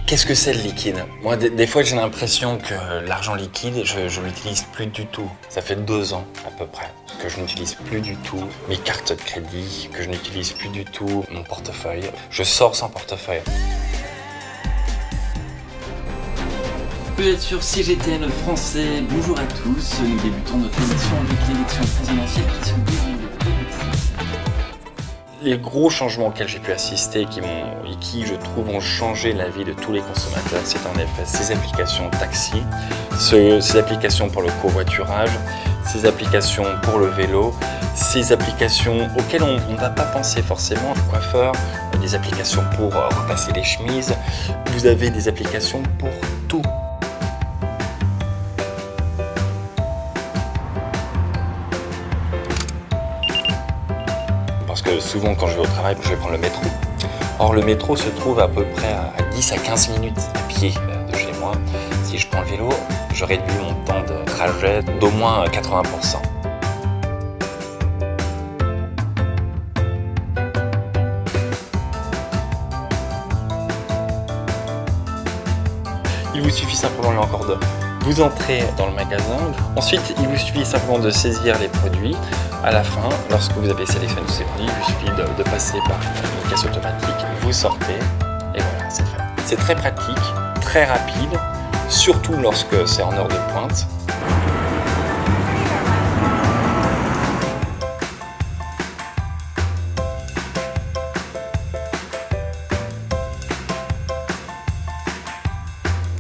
Qu'est-ce que c'est le liquide? Moi, des fois, j'ai l'impression que l'argent liquide, je l'utilise plus du tout. Ça fait 2 ans, à peu près, que je n'utilise plus du tout mes cartes de crédit, que je n'utilise plus du tout mon portefeuille. Je sors sans portefeuille. Vous êtes sur CGTN français, bonjour à tous. Nous débutons notre émission avec l'élection présidentielle qui se déroule. Les gros changements auxquels j'ai pu assister et qui, je trouve, ont changé la vie de tous les consommateurs, c'est en effet ces applications taxi, ces applications pour le covoiturage, ces applications pour le vélo, ces applications auxquelles on ne va pas penser forcément, le coiffeur, des applications pour repasser les chemises, vous avez des applications pour tout. Parce que souvent quand je vais au travail, je vais prendre le métro. Or le métro se trouve à peu près à 10 à 15 minutes à pied de chez moi. Si je prends le vélo, je réduis mon temps de trajet d'au moins 80%. Il vous suffit simplement là encore de vous entrez dans le magasin. Ensuite, il vous suffit simplement de saisir les produits. À la fin, lorsque vous avez sélectionné tous ces produits, il vous suffit de passer par une caisse automatique. Vous sortez et voilà, c'est fait. C'est très pratique, très rapide, surtout lorsque c'est en heure de pointe.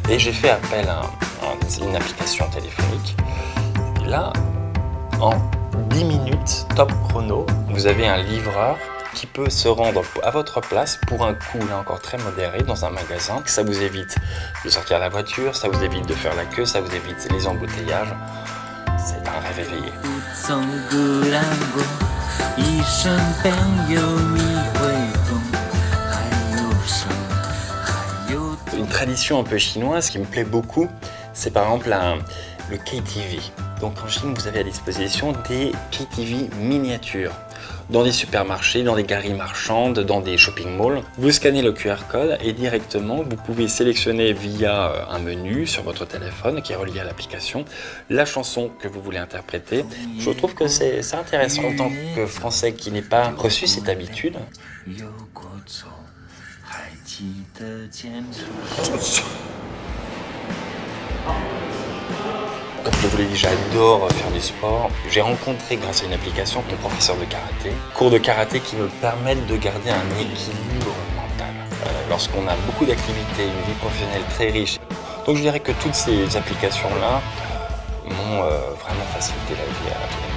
Et j'ai fait appel à une application téléphonique. Et là, en 10 minutes, top chrono, vous avez un livreur qui peut se rendre à votre place pour un coût là encore très modéré dans un magasin. Ça vous évite de sortir la voiture, ça vous évite de faire la queue, ça vous évite les embouteillages. C'est un rêve éveillé. Une tradition un peu chinoise qui me plaît beaucoup, c'est par exemple le KTV. Donc en Chine, vous avez à disposition des KTV miniatures. Dans des supermarchés, dans des galeries marchandes, dans des shopping malls. Vous scannez le QR code et directement, vous pouvez sélectionner via un menu sur votre téléphone qui est relié à l'application la chanson que vous voulez interpréter. Je trouve que c'est intéressant en tant que Français qui n'ait pas reçu cette habitude. Comme je vous l'ai dit, j'adore faire du sport. J'ai rencontré grâce à une application mon professeur de karaté. Cours de karaté qui me permettent de garder un équilibre mental. Lorsqu'on a beaucoup d'activités, une vie professionnelle très riche. Donc je dirais que toutes ces applications-là m'ont vraiment facilité la vie à tous les moments.